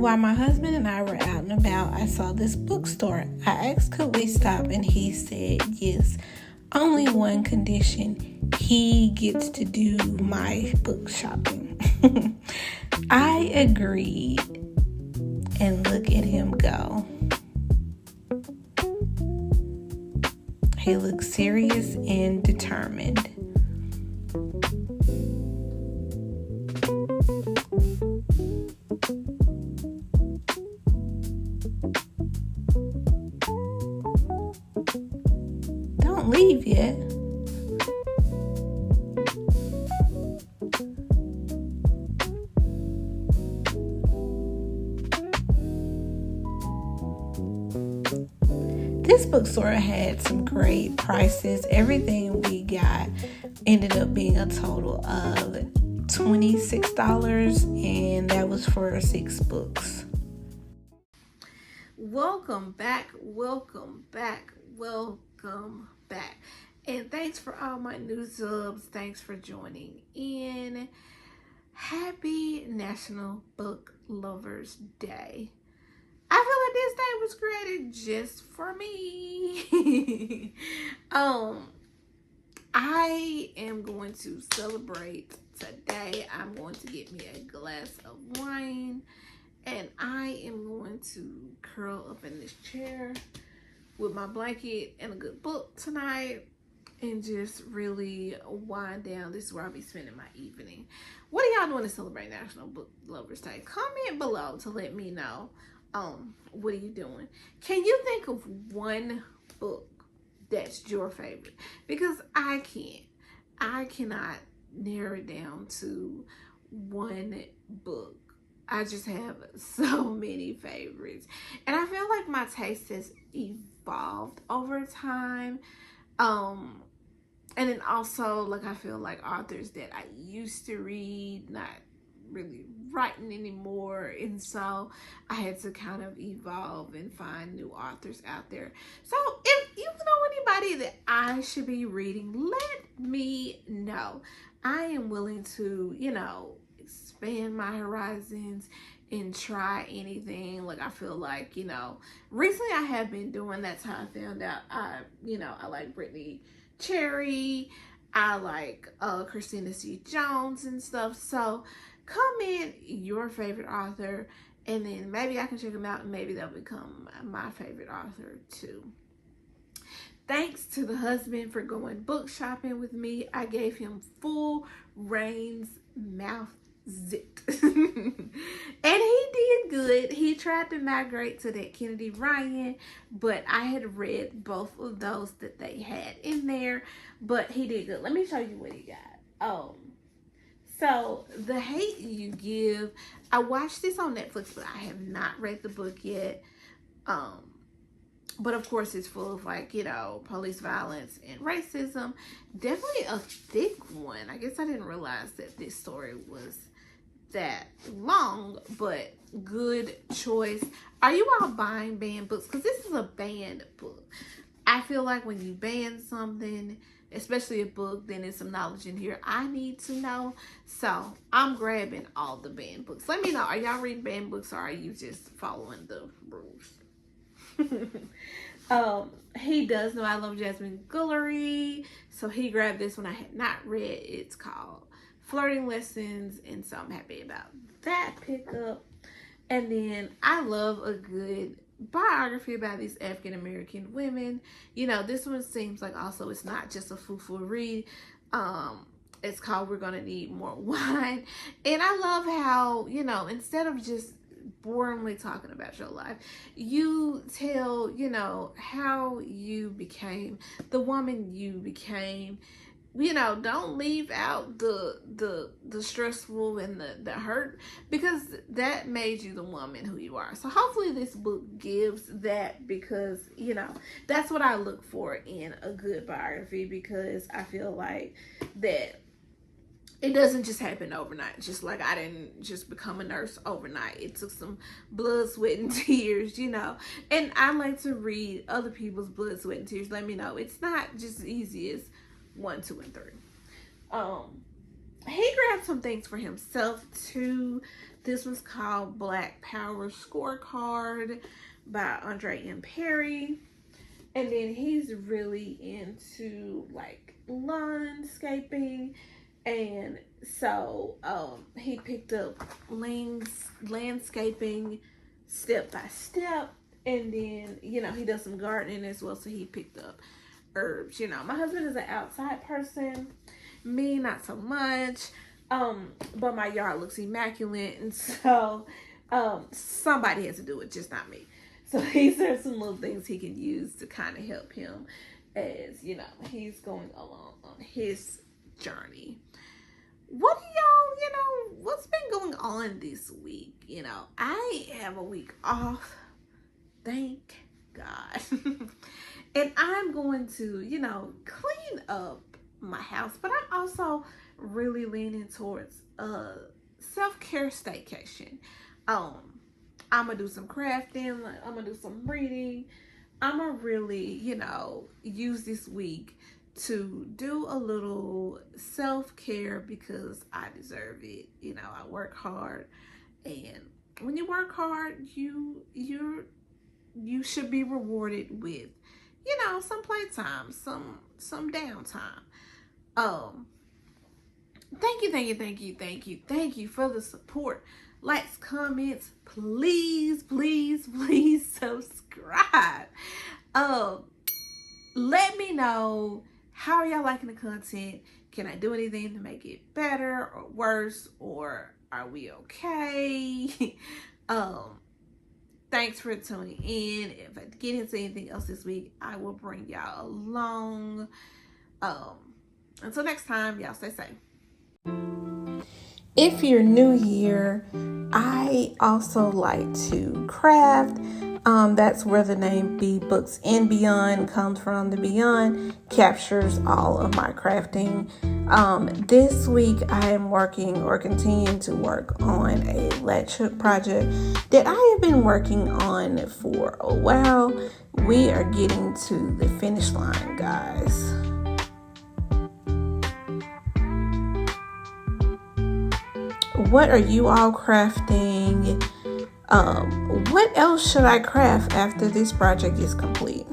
While my husband and I were out and about, I saw this bookstore. I asked, could we stop? And he said yes. Only one condition: he gets to do my book shopping. I agreed, and look at him go. He looks serious and determined. Don't leave yet. This bookstore had some great prices. Everything we got ended up being a total of $26, and that was for 6 books. Welcome back. And thanks for all my new subs. Thanks for joining in. Happy National Book Lovers Day. I feel like this day was created just for me. I am going to celebrate today. I'm going to get me a glass of wine, and I am going to curl up in this chair with my blanket and a good book tonight and just really wind down. This is where I'll be spending my evening. What are y'all doing to celebrate National Book Lovers Day? Comment below to let me know. What are you doing? Can you think of one book that's your favorite? Because I cannot narrow it down to one book. I just have so many favorites, and I feel like my taste has evolved over time. And then also, like, I feel like authors that I used to read, not really writing anymore, and so I had to kind of evolve and find new authors out there. So if you know anybody that I should be reading, let me know. I am willing to, expand my horizons and try anything. Like, I feel like, recently I have been doing. That's how I found out I like Brittany Cherry, I like Christina C. Jones and stuff. So comment your favorite author, and then maybe I can check them out, and maybe they'll become my favorite author too. Thanks to the husband for going book shopping with me. I gave him full reins, mouth zipped. And he did good. He tried to migrate to that Kennedy Ryan, but I had read both of those that they had in there, but he did good. Let me show you what he got. So The Hate You Give, I watched this on Netflix, but I have not read the book yet. But of course it's full of police violence and racism. Definitely a thick one. I guess I didn't realize that this story was that long, but good choice. Are you all buying banned books? Because this is a banned book. I feel like when you ban something, especially a book, then there's some knowledge in here I need to know. So I'm grabbing all the banned books. Let me know, are y'all reading banned books, or are you just following the rules? He does know I love Jasmine Guillory, so he grabbed this one I had not read. It's called Flirting Lessons, and so I'm happy about that pickup. And then I love a good biography about these African American women. This one seems like also it's not just a foo-foo read. It's called We're Gonna Need More Wine, and I love how instead of just boringly talking about your life, you tell how you became the woman you became. Don't leave out the stressful and the hurt, because that made you the woman who you are. So hopefully this book gives that, because that's what I look for in a good biography, because I feel like that it doesn't just happen overnight. Just like I didn't just become a nurse overnight. It took some blood, sweat, and tears, And I like to read other people's blood, sweat, and tears. Let me know. It's not just as easy as 1, 2, and 3. He grabbed some things for himself too. This one's called Black Power Scorecard by Andre M. Perry. And then he's really into like landscaping. And so he picked up landscaping step by step. And then, you know, he does some gardening as well. So he picked up herbs. You know, my husband is an outside person. Me, not so much. But my yard looks immaculate. And so somebody has to do it, just not me. So these are some little things he can use to kind of help him as, you know, he's going along on his journey. What do y'all, you know, what's been going on this week? You know, I have a week off. Thank God. And I'm going to, you know, clean up my house. But I'm also really leaning towards a self-care staycation. I'm going to do some crafting. I'm going to do some reading. I'm going to really, you know, use this week to do a little self-care because I deserve it. You know, I work hard. And when you work hard, you should be rewarded with, you know, some playtime, some downtime. Thank you for the support. Likes, comments, please subscribe. Let me know, how are y'all liking the content? Can I do anything to make it better or worse, or are we okay? Thanks for tuning in. If I get into anything else this week, I will bring y'all along. Until next time, y'all stay safe. If you're new here, I also like to craft. That's where the name Be Books and Beyond comes from. The Beyond captures all of my crafting. This week I am working or continuing to work on a Latch hook project that I have been working on for a while. We are getting to the finish line, guys. What are you all crafting? What else should I craft after this project is complete?